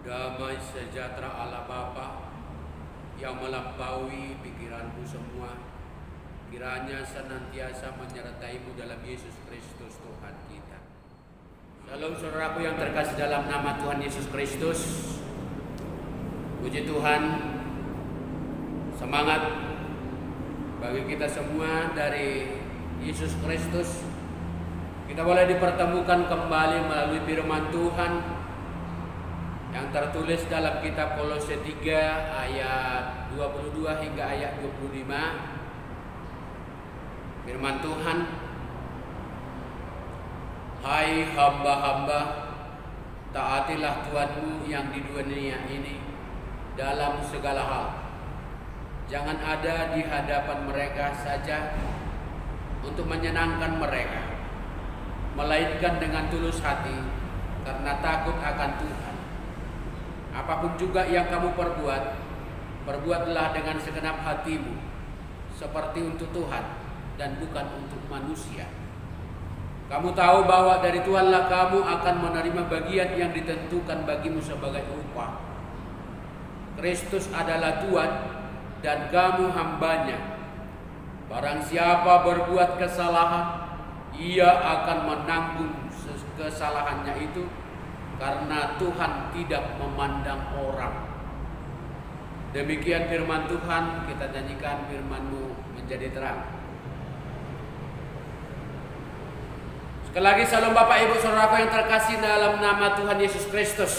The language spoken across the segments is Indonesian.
Damai sejahtera Allah Bapa yang melampaui pikiranmu semua, kiranya senantiasa menyertaimu dalam Yesus Kristus Tuhan kita. Shalom saudaraku yang terkasih dalam nama Tuhan Yesus Kristus. Puji Tuhan, semangat bagi kita semua dari Yesus Kristus. Kita boleh dipertemukan kembali melalui firman Tuhan yang tertulis dalam kitab Kolose 3 ayat 22 hingga ayat 25. Firman Tuhan, hai hamba-hamba, taatilah Tuhanmu yang di dunia ini dalam segala hal. Jangan ada di hadapan mereka saja untuk menyenangkan mereka, melainkan dengan tulus hati karena takut akan Tuhan. Apapun juga yang kamu perbuatlah dengan segenap hatimu, seperti untuk Tuhan dan bukan untuk manusia. Kamu tahu bahwa dari Tuhanlah kamu akan menerima bagian yang ditentukan bagimu sebagai upah. Kristus adalah Tuhan dan kamu hambanya. Barang siapa berbuat kesalahan, ia akan menanggung kesalahannya itu, karena Tuhan tidak memandang orang. Demikian firman Tuhan, kita nyanyikan firman-Mu menjadi terang. Sekali lagi salam Bapak Ibu Saudaraku yang terkasih dalam nama Tuhan Yesus Kristus.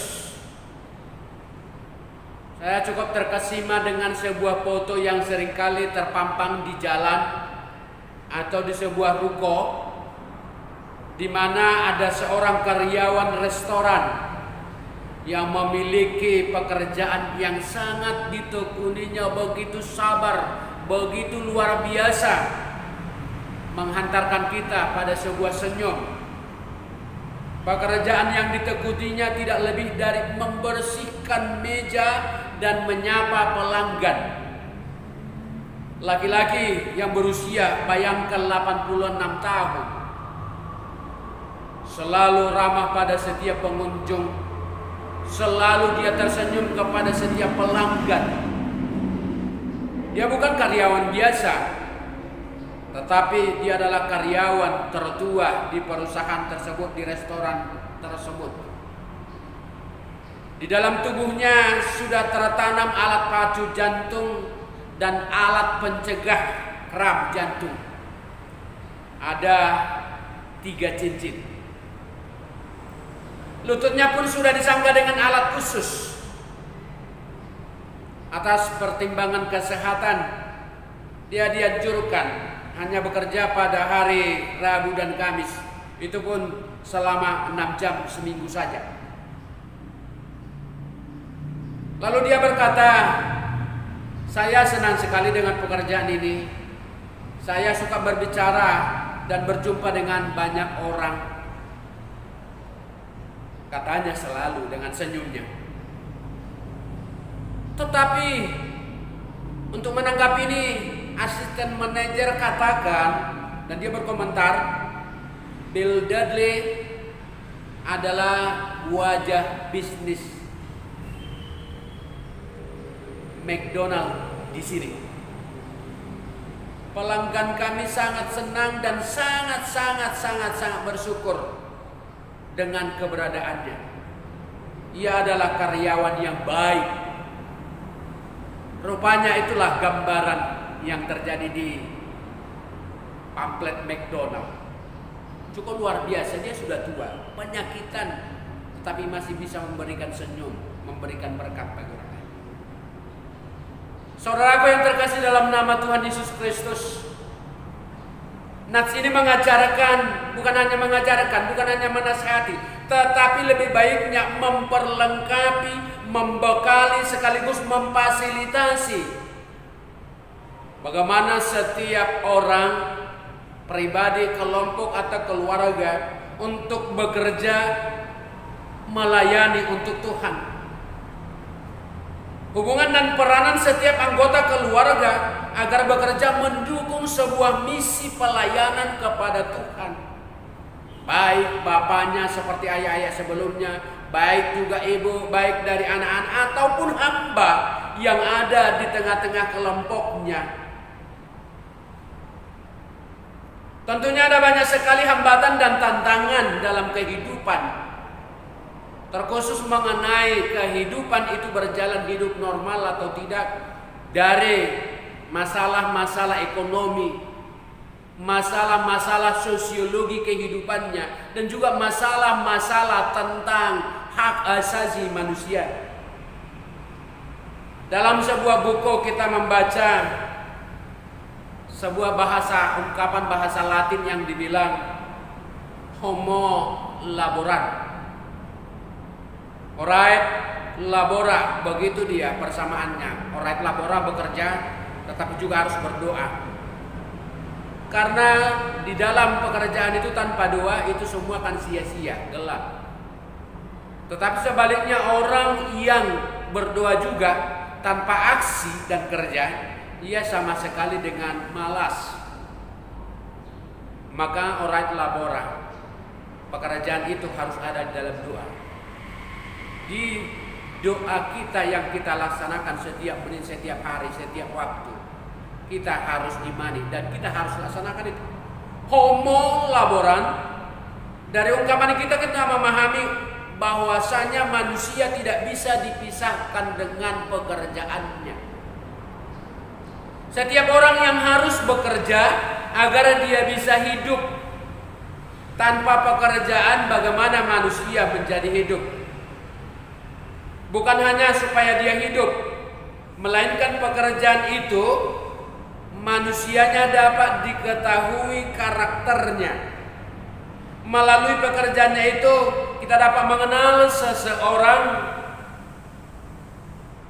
Saya cukup terkesima dengan sebuah foto yang seringkali terpampang di jalan atau di sebuah ruko, di mana ada seorang karyawan restoran yang memiliki pekerjaan yang sangat ditekuninya, begitu sabar, begitu luar biasa, menghantarkan kita pada sebuah senyum. Pekerjaan yang ditekuninya tidak lebih dari membersihkan meja dan menyapa pelanggan. Laki-laki yang berusia bayangkan 86 tahun, selalu ramah pada setiap pengunjung, selalu dia tersenyum kepada setiap pelanggan. Dia bukan karyawan biasa, tetapi dia adalah karyawan tertua di perusahaan tersebut, di restoran tersebut. Di dalam tubuhnya sudah tertanam alat pacu jantung dan alat pencegah kram jantung. Ada 3 cincin. Lututnya pun sudah disangga dengan alat khusus. Atas pertimbangan kesehatan, dia dianjurkan hanya bekerja pada hari Rabu dan Kamis. Itu pun selama 6 jam seminggu saja. Lalu dia berkata, saya senang sekali dengan pekerjaan ini. Saya suka berbicara dan berjumpa dengan banyak orang. Katanya selalu dengan senyumnya. Tetapi untuk menanggapi ini, asisten manajer katakan, dan dia berkomentar, Bill Dudley adalah wajah bisnis McDonald di sini. Pelanggan kami sangat senang dan sangat bersyukur dengan keberadaannya. Ia adalah karyawan yang baik. Rupanya itulah gambaran yang terjadi di pamflet McDonald. Cukup luar biasa, dia sudah tua, penyakitan, tetapi masih bisa memberikan senyum, memberikan berkat bagi orang lain. Saudaraku yang terkasih dalam nama Tuhan Yesus Kristus, Nats ini mengajarkan, bukan hanya menasihati, tetapi lebih baiknya memperlengkapi, membekali, sekaligus memfasilitasi bagaimana setiap orang, pribadi, kelompok atau keluarga untuk bekerja melayani untuk Tuhan. Hubungan dan peranan setiap anggota keluarga agar bekerja mendukung sebuah misi pelayanan kepada Tuhan. baik bapaknya seperti ayah-ayah sebelumnya, baik juga ibu, baik dari anak-anak ataupun hamba yang ada di tengah-tengah kelompoknya. Tentunya ada banyak sekali hambatan dan tantangan dalam kehidupan, terkhusus mengenai kehidupan itu berjalan hidup normal atau tidak, dari masalah-masalah ekonomi, masalah-masalah sosiologi kehidupannya, dan juga masalah-masalah tentang hak asasi manusia. Dalam sebuah buku kita membaca sebuah ungkapan bahasa Latin yang dibilang homo laborant. Orait labora, begitu dia persamaannya. Orait labora bekerja, tetapi juga harus berdoa. Karena di dalam pekerjaan itu tanpa doa itu semua akan sia-sia, gelap. Tetapi sebaliknya orang yang berdoa juga tanpa aksi dan kerja, ia sama sekali dengan malas. Maka orait labora, pekerjaan itu harus ada di dalam doa. Di doa kita yang kita laksanakan setiap menit, setiap hari, setiap waktu, kita harus imani dan kita harus laksanakan itu. Homo laborant, dari ungkapan kita memahami bahwasanya manusia tidak bisa dipisahkan dengan pekerjaannya. Setiap orang yang harus bekerja agar dia bisa hidup. Tanpa pekerjaan bagaimana manusia menjadi hidup? Bukan hanya supaya dia hidup, melainkan pekerjaan itu manusianya dapat diketahui karakternya. Melalui pekerjaannya itu kita dapat mengenal seseorang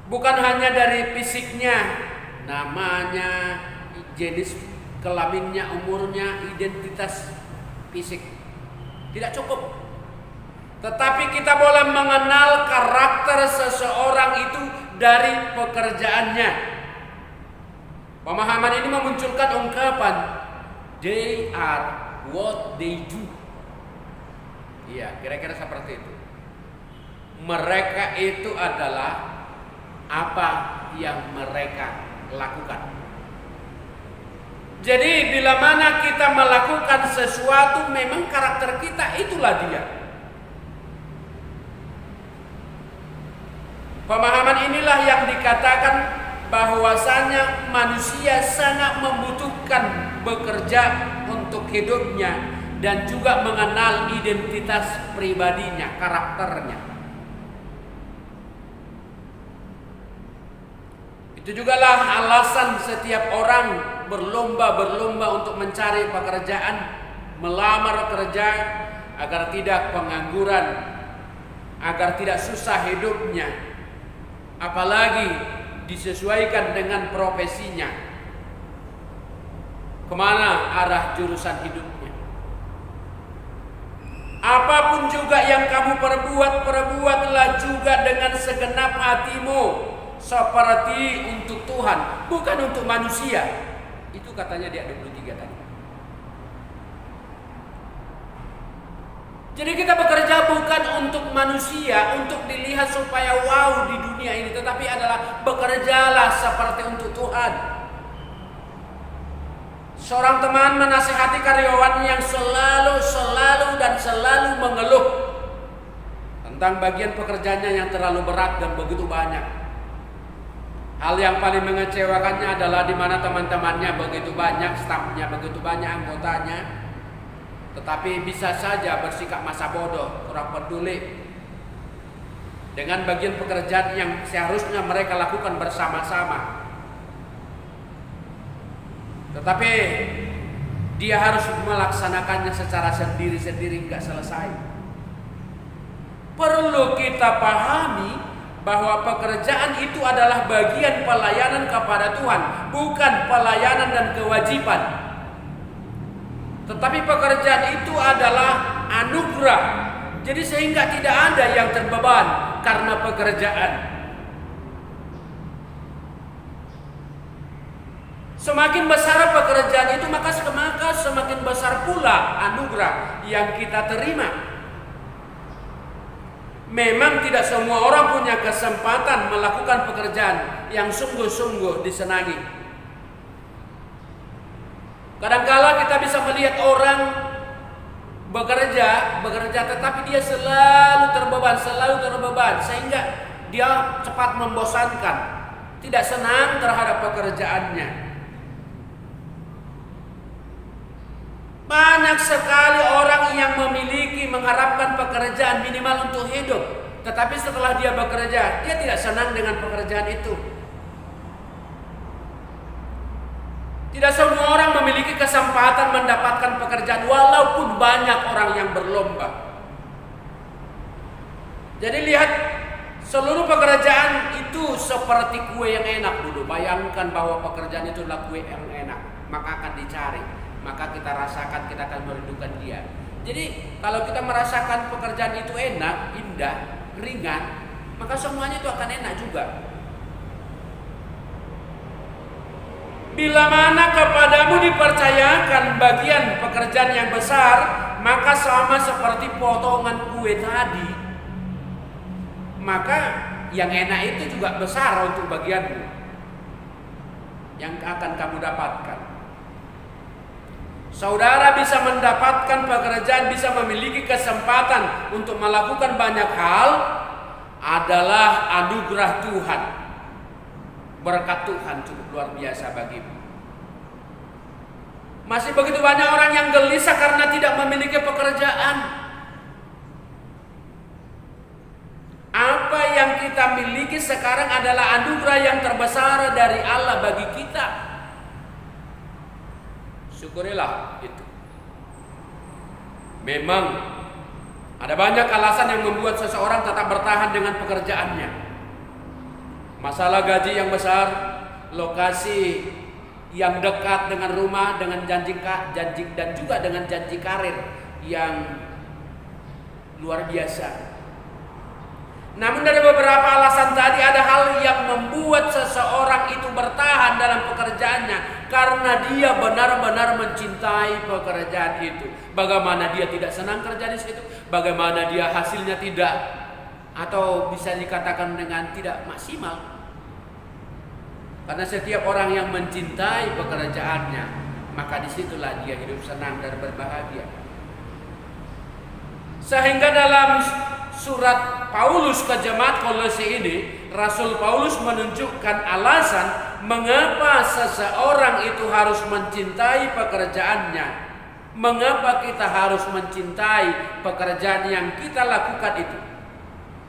bukan hanya dari fisiknya, namanya, jenis kelaminnya, umurnya, identitas fisik. Tidak cukup. Tetapi kita boleh mengenal karakter seseorang itu dari pekerjaannya. Pemahaman ini memunculkan ungkapan they are what they do. Iya, kira-kira seperti itu. Mereka itu adalah apa yang mereka lakukan. Jadi bila mana kita melakukan sesuatu, memang karakter kita itulah dia. Pemahaman inilah yang dikatakan bahwasanya manusia sangat membutuhkan bekerja untuk hidupnya dan juga mengenal identitas pribadinya, karakternya. Itu jugalah alasan setiap orang berlomba-berlomba untuk mencari pekerjaan, melamar kerja agar tidak pengangguran, agar tidak susah hidupnya. Apalagi disesuaikan dengan profesinya, kemana arah jurusan hidupnya. Apapun juga yang kamu perbuat, perbuatlah juga dengan segenap hatimu, seperti untuk Tuhan, bukan untuk manusia. Itu katanya di ayat 23 tadi. Jadi kita bekerja bukan untuk manusia, untuk dilihat supaya wow di dunia ini, tetapi adalah bekerjalah seperti untuk Tuhan. Seorang teman menasihati karyawan yang selalu mengeluh tentang bagian pekerjaannya yang terlalu berat dan begitu banyak. Hal yang paling mengecewakannya adalah di mana teman-temannya begitu banyak, stafnya begitu banyak, anggotanya, tetapi bisa saja bersikap masa bodoh, kurang peduli dengan bagian pekerjaan yang seharusnya mereka lakukan bersama-sama. Tetapi dia harus melaksanakannya secara sendiri-sendiri, nggak selesai. Perlu kita pahami bahwa pekerjaan itu adalah bagian pelayanan kepada Tuhan, bukan pelayanan dan kewajiban. Tetapi pekerjaan itu adalah anugerah. Jadi sehingga tidak ada yang terbeban karena pekerjaan. Semakin besar pekerjaan itu, maka semakin besar pula anugerah yang kita terima. Memang tidak semua orang punya kesempatan melakukan pekerjaan yang sungguh-sungguh disenangi. Kadangkala kita bisa melihat orang bekerja tetapi dia selalu terbeban sehingga dia cepat membosankan, tidak senang terhadap pekerjaannya. Banyak sekali orang yang mengharapkan pekerjaan minimal untuk hidup, tetapi setelah dia bekerja, dia tidak senang dengan pekerjaan itu. Tidak semua orang memiliki kesempatan mendapatkan pekerjaan, walaupun banyak orang yang berlomba. Jadi lihat, seluruh pekerjaan itu seperti kue yang enak dulu. Bayangkan bahwa pekerjaan itu adalah kue yang enak, maka akan dicari. Maka kita rasakan, kita akan merindukan dia. Jadi kalau kita merasakan pekerjaan itu enak, indah, ringan, maka semuanya itu akan enak juga. Bila mana kepadamu dipercayakan bagian pekerjaan yang besar, maka sama seperti potongan kue tadi, maka yang enak itu juga besar untuk bagianmu yang akan kamu dapatkan. Saudara bisa mendapatkan pekerjaan, bisa memiliki kesempatan untuk melakukan banyak hal adalah anugerah Tuhan. Berkat Tuhan cukup luar biasa bagimu. Masih begitu banyak orang yang gelisah karena tidak memiliki pekerjaan. Apa yang kita miliki sekarang adalah anugerah yang terbesar dari Allah bagi kita. Syukurilah itu. Memang ada banyak alasan yang membuat seseorang tetap bertahan dengan pekerjaannya. Masalah gaji yang besar, lokasi yang dekat dengan rumah, dengan janji dan juga dengan janji karir yang luar biasa. Namun dari beberapa alasan tadi, ada hal yang membuat seseorang itu bertahan dalam pekerjaannya karena dia benar-benar mencintai pekerjaan itu. Bagaimana dia tidak senang kerja di situ, bagaimana dia hasilnya tidak, atau bisa dikatakan dengan tidak maksimal. Karena setiap orang yang mencintai pekerjaannya, maka disitulah dia hidup senang dan berbahagia. Sehingga dalam surat Paulus ke jemaat Kolose ini, Rasul Paulus menunjukkan alasan mengapa seseorang itu harus mencintai pekerjaannya. Mengapa kita harus mencintai pekerjaan yang kita lakukan itu.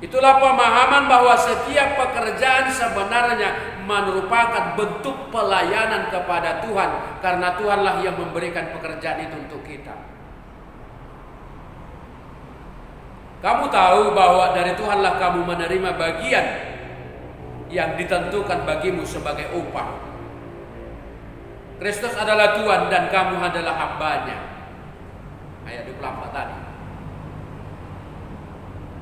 Itulah pemahaman bahwa setiap pekerjaan sebenarnya merupakan bentuk pelayanan kepada Tuhan, karena Tuhanlah yang memberikan pekerjaan itu untuk kita. Kamu tahu bahwa dari Tuhanlah kamu menerima bagian yang ditentukan bagimu sebagai upah. Kristus adalah Tuhan dan kamu adalah hamba-Nya. Ayat 24 tadi.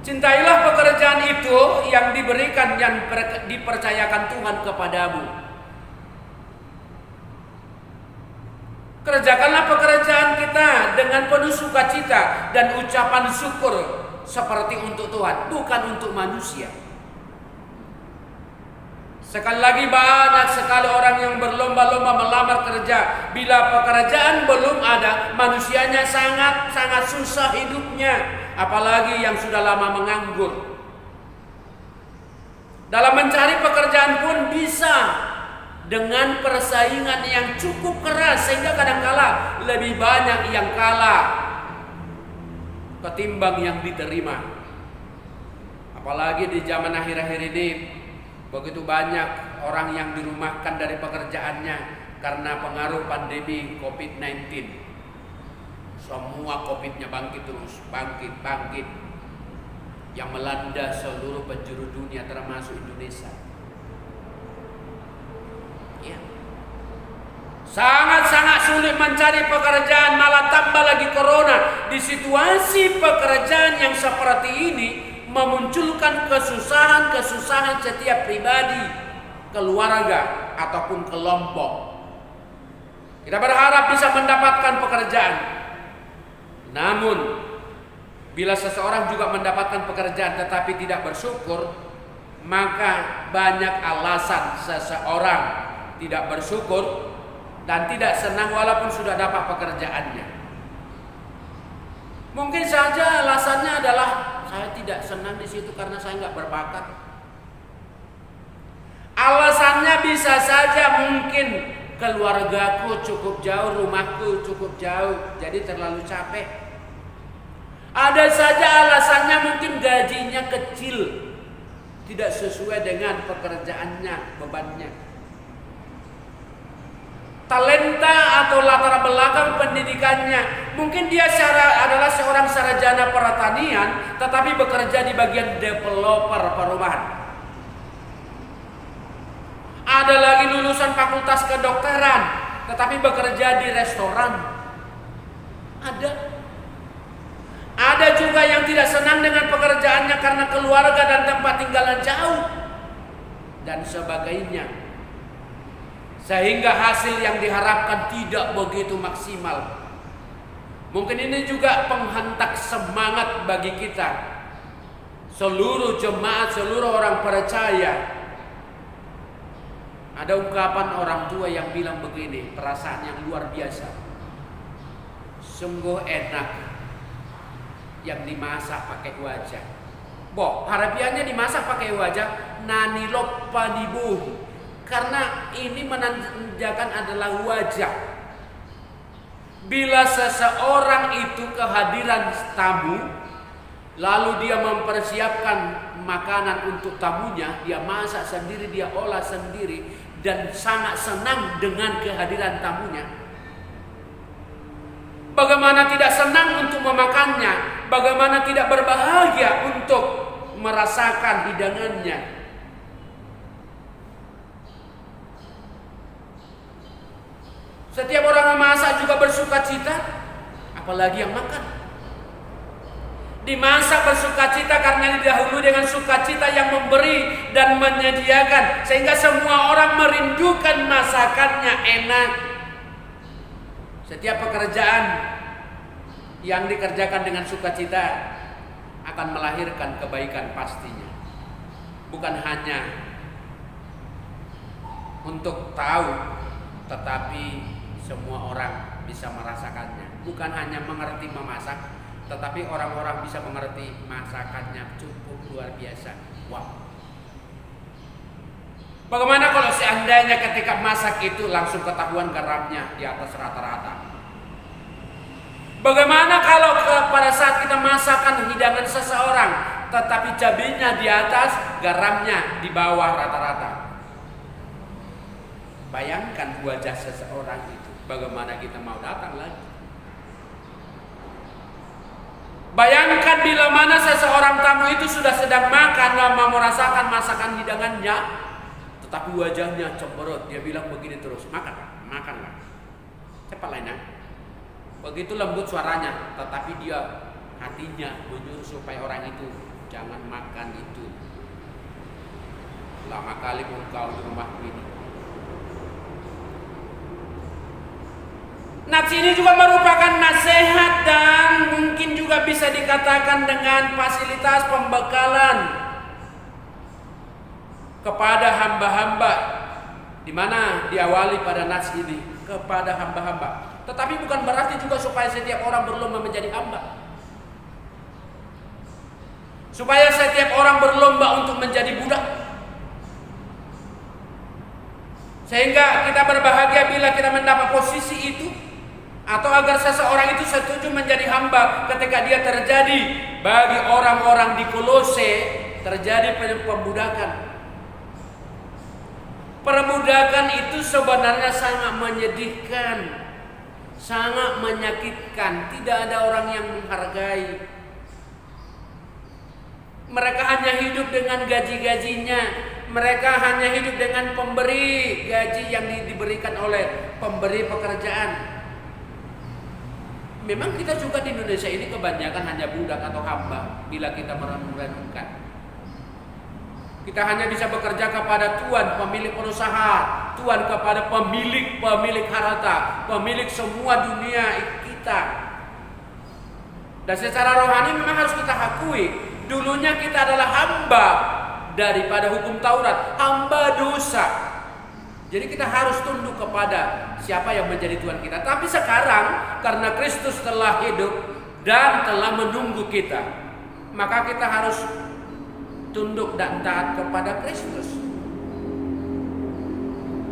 Cintailah pekerjaan itu yang diberikan, yang dipercayakan Tuhan kepadamu. Kerjakanlah pekerjaan kita dengan penuh sukacita dan ucapan syukur, seperti untuk Tuhan, bukan untuk manusia. Sekali lagi, banyak sekali orang yang berlomba-lomba melamar kerja. Bila pekerjaan belum ada, manusianya sangat susah hidupnya, apalagi yang sudah lama menganggur. Dalam mencari pekerjaan pun bisa dengan persaingan yang cukup keras, sehingga kadangkala lebih banyak yang kalah ketimbang yang diterima. Apalagi di zaman akhir-akhir ini, begitu banyak orang yang dirumahkan dari pekerjaannya karena pengaruh pandemi COVID-19. Semua COVID-nya bangkit terus, bangkit yang melanda seluruh penjuru dunia termasuk Indonesia. Ya. Sangat-sangat sulit mencari pekerjaan, malah tambah lagi corona. Di situasi pekerjaan yang seperti ini memunculkan kesusahan setiap pribadi, keluarga ataupun kelompok. Kita berharap bisa mendapatkan pekerjaan. Namun, bila seseorang juga mendapatkan pekerjaan tetapi tidak bersyukur, maka banyak alasan seseorang tidak bersyukur dan tidak senang walaupun sudah dapat pekerjaannya. Mungkin saja alasannya adalah saya tidak senang di situ karena saya nggak berbakat. Alasannya bisa saja mungkin keluargaku cukup jauh, rumahku cukup jauh, jadi terlalu capek. Ada saja alasannya mungkin gajinya kecil, tidak sesuai dengan pekerjaannya, bebannya. Talenta atau latar belakang pendidikannya, mungkin dia adalah seorang sarjana pertanian, tetapi bekerja di bagian developer perumahan. Ada lagi lulusan fakultas kedokteran, tetapi bekerja di restoran. Ada juga yang tidak senang dengan pekerjaannya karena keluarga dan tempat tinggalnya jauh dan sebagainya. Sehingga hasil yang diharapkan tidak begitu maksimal. Mungkin ini juga penghentak semangat bagi kita, seluruh jemaat, seluruh orang percaya. Ada ungkapan orang tua yang bilang begini, perasaan yang luar biasa. Sungguh enak yang dimasak pakai wajah. Harapiannya dimasak pakai wajah, nani lopa dibuh. Karena ini menandakan adalah wajah. Bila seseorang itu kehadiran tamu, lalu dia mempersiapkan makanan untuk tamunya, dia masak sendiri, dia olah sendiri, dan sangat senang dengan kehadiran tamunya. Bagaimana tidak senang untuk memakannya? Bagaimana tidak berbahagia untuk merasakan hidangannya? Setiap orang memasak juga bersuka cita, apalagi yang makan. Dimasak bersukacita karena didahului dengan sukacita yang memberi dan menyediakan, sehingga semua orang merindukan masakannya enak. Setiap pekerjaan yang dikerjakan dengan sukacita akan melahirkan kebaikan pastinya. Bukan hanya untuk tahu, tetapi semua orang bisa merasakannya. Bukan hanya mengerti memasak, tetapi orang-orang bisa mengerti masakannya cukup luar biasa. Wow. Bagaimana kalau seandainya ketika masak itu langsung ketahuan garamnya di atas rata-rata? Bagaimana kalau pada saat kita masakan hidangan seseorang, tetapi cabenya di atas, garamnya di bawah rata-rata? Bayangkan wajah seseorang itu, bagaimana kita mau datang lagi? Bayangkan bila mana seseorang tamu itu sudah sedang makan, mau merasakan masakan hidangannya, tetapi wajahnya cemberut, dia bilang begini terus, makanlah, cepat lainnya. Begitu lembut suaranya, tetapi dia hatinya menyuruh supaya orang itu jangan makan itu. Lama kali engkau di rumahku ini. Nats ini juga merupakan nasihat dan mungkin juga bisa dikatakan dengan fasilitas pembekalan kepada hamba-hamba, di mana diawali pada nats ini kepada hamba-hamba. Tetapi bukan berarti juga supaya setiap orang berlomba menjadi hamba. Supaya setiap orang berlomba untuk menjadi budak. Sehingga kita berbahagia bila kita mendapat posisi itu. Atau agar seseorang itu setuju menjadi hamba ketika dia terjadi bagi orang-orang di Kolose terjadi pembudakan. Perbudakan itu sebenarnya sangat menyedihkan, sangat menyakitkan. Tidak ada orang yang menghargai. Mereka hanya hidup dengan gaji-gajinya. Mereka hanya hidup dengan pemberi gaji yang diberikan oleh pemberi pekerjaan. Memang kita juga di Indonesia ini kebanyakan hanya budak atau hamba bila kita merenungkan. Kita hanya bisa bekerja kepada Tuhan, pemilik perusahaan. Tuhan kepada pemilik harta, pemilik semua dunia kita. Dan secara rohani memang harus kita akui, dulunya kita adalah hamba daripada hukum Taurat, hamba dosa. Jadi kita harus tunduk kepada siapa yang menjadi Tuhan kita. Tapi sekarang karena Kristus telah hidup dan telah menunggu kita, maka kita harus tunduk dan taat kepada Kristus.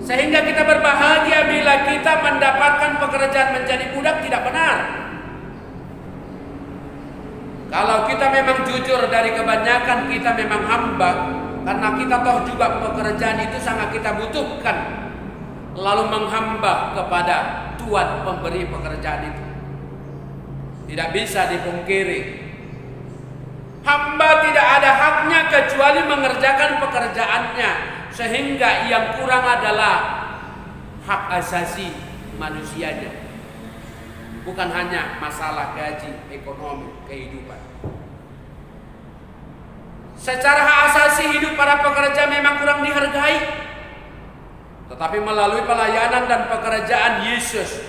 Sehingga kita berbahagia bila kita mendapatkan pekerjaan menjadi budak tidak benar. Kalau kita memang jujur, dari kebanyakan kita memang hamba, karena kita toh juga pekerjaan itu sangat kita butuhkan, lalu menghamba kepada Tuhan pemberi pekerjaan itu. Tidak bisa dipungkiri, hamba tidak ada haknya kecuali mengerjakan pekerjaannya, sehingga yang kurang adalah hak asasi manusianya. Bukan hanya masalah gaji, ekonomi, kehidupan. Secara hak asasi hidup para pekerja memang kurang dihargai. Tetapi melalui pelayanan dan pekerjaan Yesus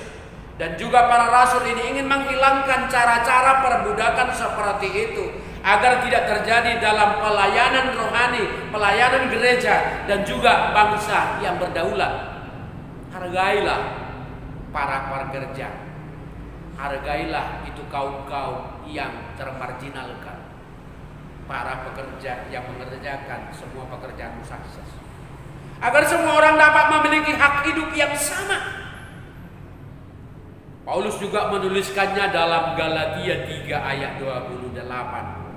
dan juga para rasul ini ingin menghilangkan cara-cara perbudakan seperti itu, agar tidak terjadi dalam pelayanan rohani, pelayanan gereja dan juga bangsa yang berdaulat. Hargailah para pekerja. Hargailah itu kaum-kaum yang termarginalkan, para pekerja yang mengerjakan semua pekerjaan sukses, agar semua orang dapat memiliki hak hidup yang sama. Paulus juga menuliskannya dalam Galatia 3 ayat 28.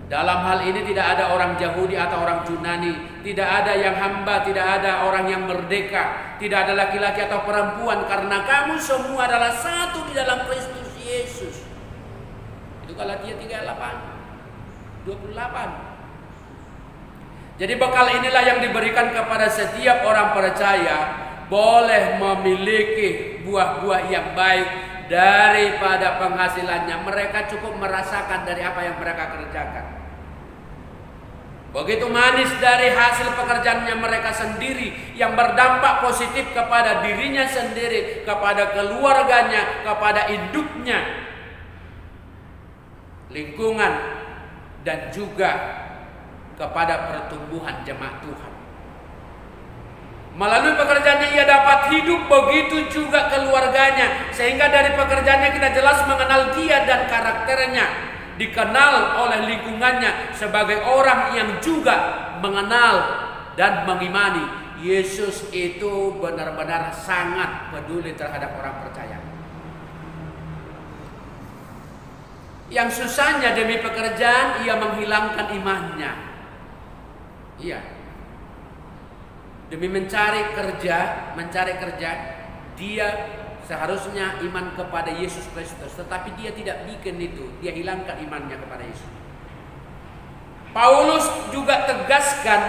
Dalam hal ini tidak ada orang Yahudi atau orang Yunani, tidak ada yang hamba, tidak ada orang yang merdeka, tidak ada laki-laki atau perempuan, karena kamu semua adalah satu di dalam Kristus Yesus. Itu Galatia 3:28. Jadi bekal inilah yang diberikan kepada setiap orang percaya, boleh memiliki buah-buah yang baik daripada penghasilannya. Mereka cukup merasakan dari apa yang mereka kerjakan. Begitu manis dari hasil pekerjaannya mereka sendiri, yang berdampak positif kepada dirinya sendiri, kepada keluarganya, kepada induknya, lingkungan, dan juga kepada pertumbuhan jemaat Tuhan. Melalui pekerjaannya ia dapat hidup, begitu juga keluarganya, sehingga dari pekerjaannya kita jelas mengenal dia dan karakternya, dikenal oleh lingkungannya sebagai orang yang juga mengenal dan mengimani Yesus itu benar-benar sangat peduli terhadap orang percaya. Yang susahnya demi pekerjaan ia menghilangkan imannya. Iya. Demi mencari kerja, dia seharusnya iman kepada Yesus Kristus, tetapi dia tidak bikin itu, dia hilangkan imannya kepada Yesus. Paulus juga tegaskan,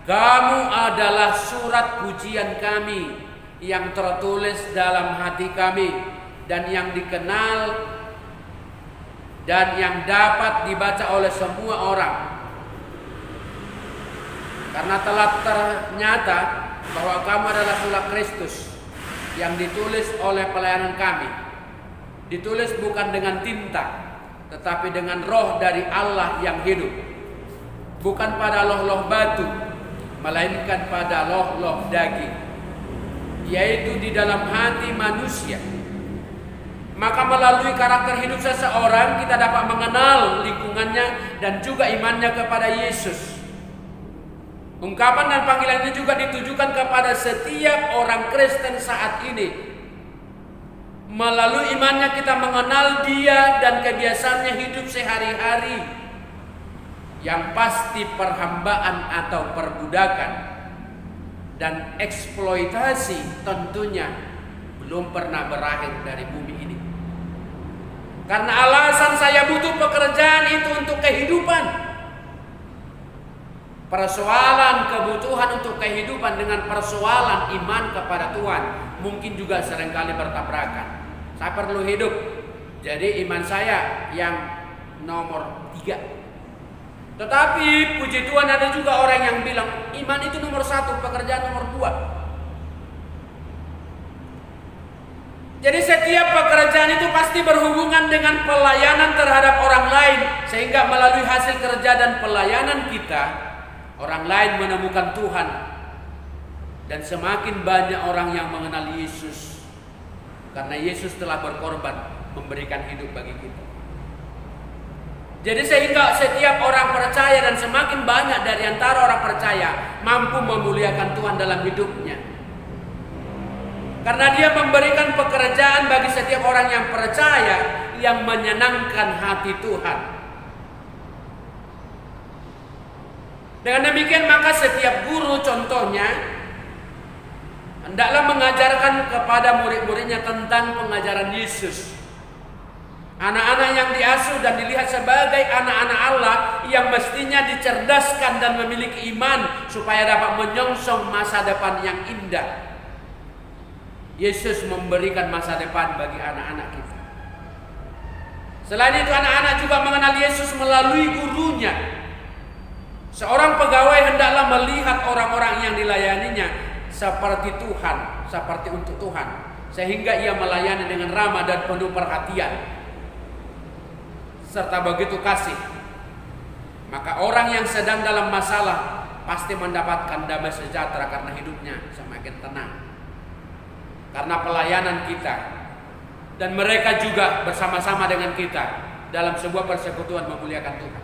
kamu adalah surat pujian kami yang tertulis dalam hati kami dan yang dikenal dan yang dapat dibaca oleh semua orang. Karena telah ternyata bahwa kamu adalah surat Kristus yang ditulis oleh pelayanan kami, ditulis bukan dengan tinta, tetapi dengan roh dari Allah yang hidup, bukan pada loh-loh batu, melainkan pada loh-loh daging, yaitu di dalam hati manusia. Maka melalui karakter hidup seseorang kita dapat mengenal lingkungannya dan juga imannya kepada Yesus. Ungkapan dan panggilan ini juga ditujukan kepada setiap orang Kristen saat ini. Melalui imannya kita mengenal dia dan kebiasaannya hidup sehari-hari, yang pasti perhambaan atau perbudakan dan eksploitasi tentunya belum pernah berakhir dari bumi ini. Karena alasan saya butuh pekerjaan itu untuk kehidupan. Persoalan kebutuhan untuk kehidupan dengan persoalan iman kepada Tuhan mungkin juga seringkali bertabrakan. Saya perlu hidup, jadi iman saya yang nomor 3. Tetapi puji Tuhan ada juga orang yang bilang iman itu nomor 1, pekerjaan nomor 2. Jadi setiap pekerjaan itu pasti berhubungan dengan pelayanan terhadap orang lain, sehingga melalui hasil kerja dan pelayanan kita, orang lain menemukan Tuhan. Dan semakin banyak orang yang mengenal Yesus, karena Yesus telah berkorban memberikan hidup bagi kita. Jadi sehingga setiap orang percaya dan semakin banyak dari antara orang percaya mampu memuliakan Tuhan dalam hidupnya. Karena dia memberikan pekerjaan bagi setiap orang yang percaya yang menyenangkan hati Tuhan. Dengan demikian maka setiap guru contohnya hendaklah mengajarkan kepada murid-muridnya tentang pengajaran Yesus. Anak-anak yang diasuh dan dilihat sebagai anak-anak Allah yang mestinya dicerdaskan dan memiliki iman supaya dapat menyongsong masa depan yang indah. Yesus memberikan masa depan bagi anak-anak kita. Selain itu anak-anak juga mengenal Yesus melalui gurunya. Seorang pegawai hendaklah melihat orang-orang yang dilayaninya seperti Tuhan, seperti untuk Tuhan, sehingga ia melayani dengan ramah dan penuh perhatian serta begitu kasih. Maka orang yang sedang dalam masalah pasti mendapatkan damai sejahtera karena hidupnya semakin tenang, karena pelayanan kita. Dan mereka juga bersama-sama dengan kita dalam sebuah persekutuan memuliakan Tuhan.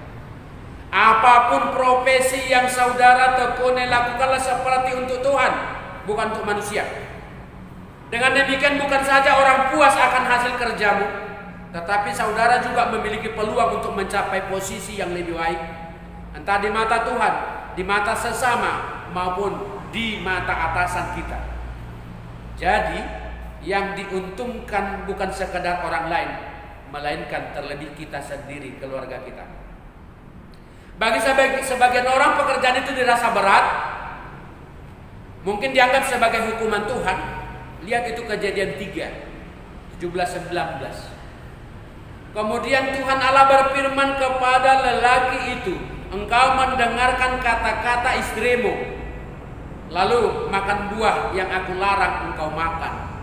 Apapun profesi yang saudara tekuni, lakukanlah seperti untuk Tuhan, bukan untuk manusia. Dengan demikian bukan saja orang puas akan hasil kerjamu, tetapi saudara juga memiliki peluang untuk mencapai posisi yang lebih baik, entah di mata Tuhan, di mata sesama, maupun di mata atasan kita. Jadi yang diuntungkan bukan sekedar orang lain, melainkan terlebih kita sendiri, keluarga kita. Bagi sebagian orang pekerjaan itu dirasa berat, mungkin dianggap sebagai hukuman Tuhan. Lihat itu Kejadian 3, 17-19. Kemudian Tuhan Allah berfirman kepada lelaki itu, engkau mendengarkan kata-kata istrimu, lalu makan buah yang aku larang engkau makan.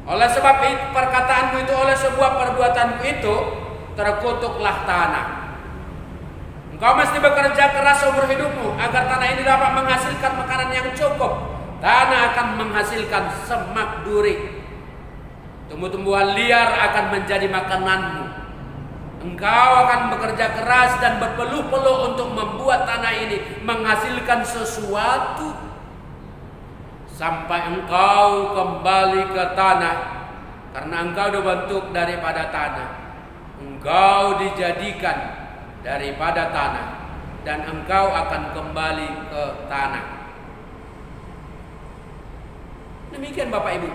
Oleh sebab itu perkataanmu itu, oleh sebuah perbuatanmu itu, terkutuklah tanah. Engkau mesti bekerja keras seumur hidupmu agar tanah ini dapat menghasilkan makanan yang cukup. Tanah akan menghasilkan semak duri. Tumbuh-tumbuhan liar akan menjadi makananmu. Engkau akan bekerja keras dan berpeluh-peluh untuk membuat tanah ini menghasilkan sesuatu sampai engkau kembali ke tanah, karena engkau dibentuk daripada tanah. Engkau dijadikan daripada tanah dan engkau akan kembali ke tanah. Demikian Bapak Ibu,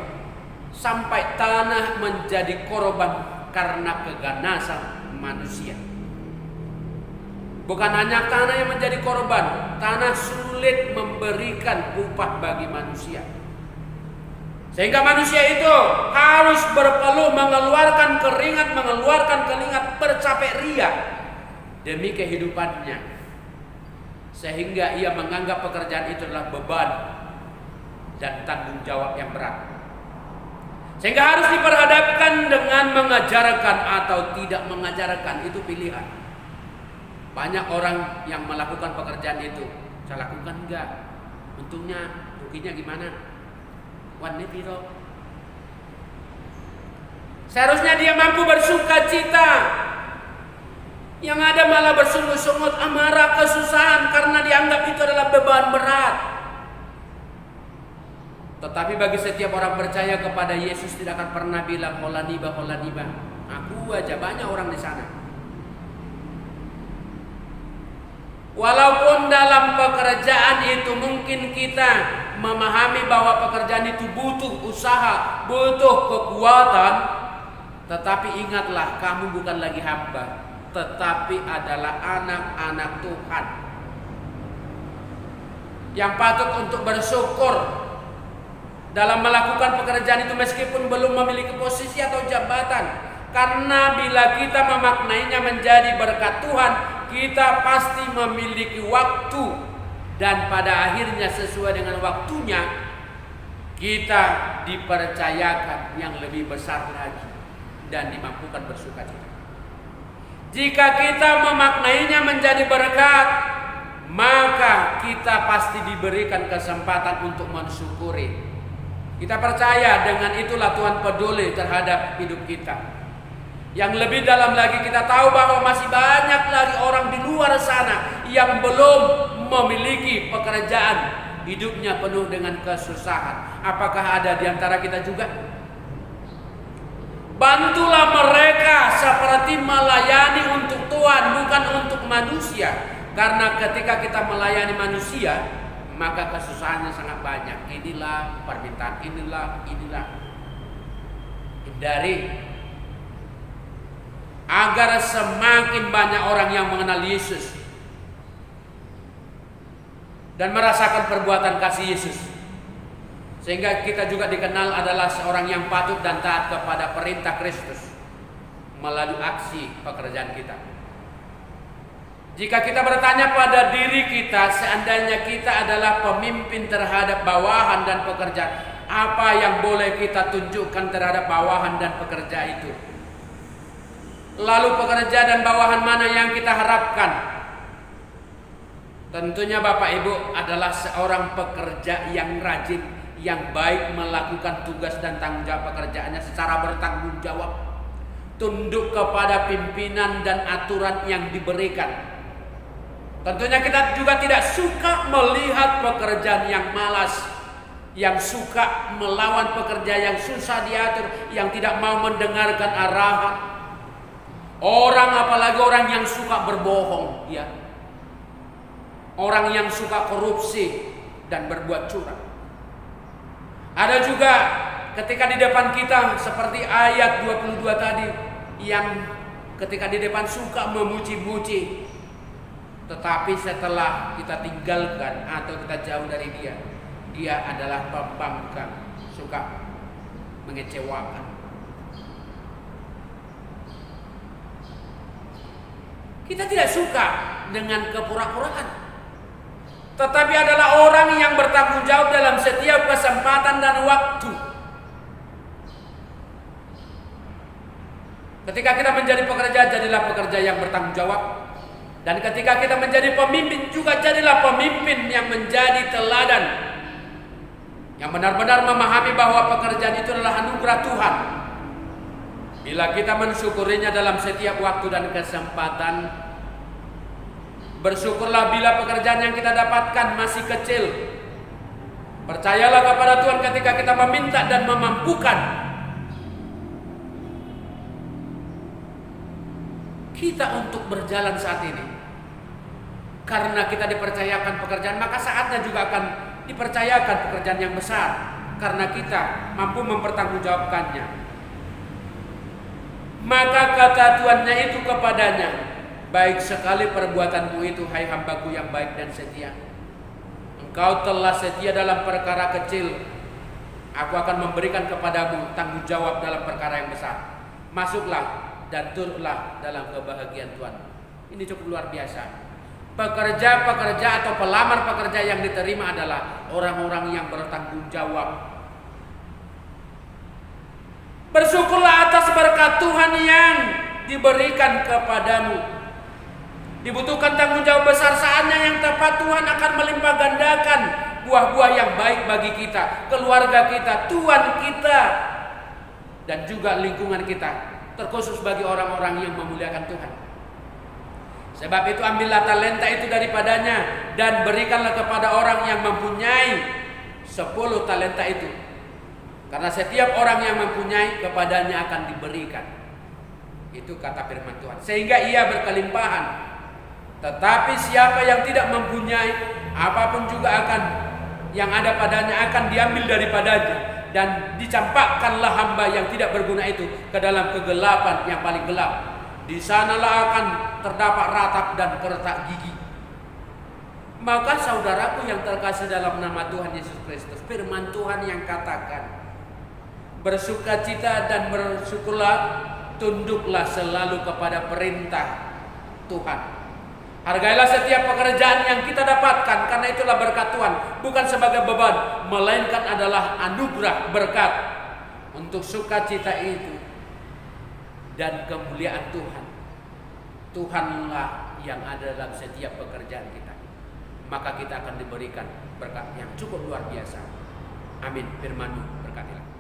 sampai tanah menjadi korban karena keganasan manusia. Bukan hanya tanah yang menjadi korban, tanah sulit memberikan upah bagi manusia. Sehingga manusia itu harus berpeluh, mengeluarkan keringat, bercapek ria demi kehidupannya. Sehingga ia menganggap pekerjaan itu adalah beban dan tanggung jawab yang berat. Sehingga harus diperhadapkan dengan mengajarkan atau tidak mengajarkan, itu pilihan. Banyak orang yang melakukan pekerjaan itu, saya lakukan enggak? Untungnya, ruginya gimana? Wanne piro? Seharusnya dia mampu bersuka cita. Yang ada malah bersungut-sungut, amarah, kesusahan karena dianggap itu adalah beban berat. Tetapi bagi setiap orang percaya kepada Yesus tidak akan pernah bilang holaniba. Aku aja, banyak orang di sana. Walaupun dalam pekerjaan itu mungkin kita memahami bahwa pekerjaan itu butuh usaha, butuh kekuatan, tetapi ingatlah kamu bukan lagi hamba, tetapi adalah anak-anak Tuhan yang patut untuk bersyukur dalam melakukan pekerjaan itu meskipun belum memiliki posisi atau jabatan. Karena bila kita memaknainya menjadi berkat Tuhan, kita pasti memiliki waktu, dan pada akhirnya sesuai dengan waktunya kita dipercayakan yang lebih besar lagi dan dimampukan bersukacita. Jika kita memaknainya menjadi berkat, maka kita pasti diberikan kesempatan untuk mensyukuri. Kita percaya dengan itulah Tuhan peduli terhadap hidup kita. Yang lebih dalam lagi, kita tahu bahwa masih banyak lagi orang di luar sana yang belum memiliki pekerjaan, hidupnya penuh dengan kesusahan. Apakah ada di antara kita juga? Bantulah mereka seperti melayani untuk Tuhan, bukan untuk manusia. Karena ketika kita melayani manusia, maka kesusahannya sangat banyak. Inilah permintaan, inilah. Hindari agar semakin banyak orang yang mengenal Yesus dan merasakan perbuatan kasih Yesus, sehingga kita juga dikenal adalah seorang yang patut dan taat kepada perintah Kristus melalui aksi pekerjaan kita. Jika kita bertanya pada diri kita, seandainya kita adalah pemimpin terhadap bawahan dan pekerja, apa yang boleh kita tunjukkan terhadap bawahan dan pekerja itu? Lalu pekerja dan bawahan mana yang kita harapkan? Tentunya Bapak Ibu adalah seorang pekerja yang rajin, yang baik melakukan tugas dan tanggung jawab pekerjaannya secara bertanggung jawab, tunduk kepada pimpinan dan aturan yang diberikan. Tentunya kita juga tidak suka melihat pekerjaan yang malas, yang suka melawan pekerja yang susah diatur, yang tidak mau mendengarkan arahan. Orang, apalagi orang yang suka berbohong, ya. Orang yang suka korupsi dan berbuat curang. Ada juga ketika di depan kita seperti ayat 22 tadi, yang ketika di depan suka memuji-muji, tetapi setelah kita tinggalkan atau kita jauh dari dia, dia adalah pembangkang, suka mengecewakan. Kita tidak suka dengan kepura-puraan, tetapi adalah orang yang bertanggung jawab dalam setiap kesempatan dan waktu. Ketika kita menjadi pekerja, jadilah pekerja yang bertanggung jawab. Dan ketika kita menjadi pemimpin, juga jadilah pemimpin yang menjadi teladan, yang benar-benar memahami bahwa pekerjaan itu adalah anugerah Tuhan. Bila kita mensyukurinya dalam setiap waktu dan kesempatan, bersyukurlah bila pekerjaan yang kita dapatkan masih kecil. Percayalah kepada Tuhan ketika kita meminta dan memampukan. Kita untuk berjalan saat ini, karena kita dipercayakan pekerjaan, maka saatnya juga akan dipercayakan pekerjaan yang besar, karena kita mampu mempertanggungjawabkannya. Maka kata Tuannya itu kepadanya, baik sekali perbuatanmu itu, hai hambaku yang baik dan setia. Engkau telah setia dalam perkara kecil, aku akan memberikan kepadamu tanggung jawab dalam perkara yang besar. Masuklah dan turutlah dalam kebahagiaan Tuhan. Ini cukup luar biasa. Pekerja-pekerja atau pelamar pekerja yang diterima adalah orang-orang yang bertanggung jawab. Bersyukurlah atas berkat Tuhan yang diberikan kepadamu. Dibutuhkan tanggung jawab besar, saatnya yang tepat Tuhan akan melimpah gandakan buah-buah yang baik bagi kita, keluarga kita, Tuhan kita, dan juga lingkungan kita, terkhusus bagi orang-orang yang memuliakan Tuhan. Sebab itu ambillah talenta itu daripadanya dan berikanlah kepada orang yang mempunyai 10 talenta itu. Karena setiap orang yang mempunyai, kepadanya akan diberikan. Itu kata firman Tuhan. Sehingga ia berkelimpahan. Tetapi siapa yang tidak mempunyai, apapun juga akan yang ada padanya akan diambil daripadanya. Dan dicampakkanlah hamba yang tidak berguna itu ke dalam kegelapan yang paling gelap. Di sanalah akan terdapat ratap dan kertak gigi. Maka saudaraku yang terkasih dalam nama Tuhan Yesus Kristus, firman Tuhan yang katakan, bersukacita dan bersyukurlah, tunduklah selalu kepada perintah Tuhan. Hargailah setiap pekerjaan yang kita dapatkan, karena itulah berkat Tuhan, bukan sebagai beban, melainkan adalah anugerah berkat untuk sukacita itu dan kemuliaan Tuhan. Tuhanlah yang ada dalam setiap pekerjaan kita, maka kita akan diberikan berkat yang cukup luar biasa. Amin. Firman-Mu berkatilah.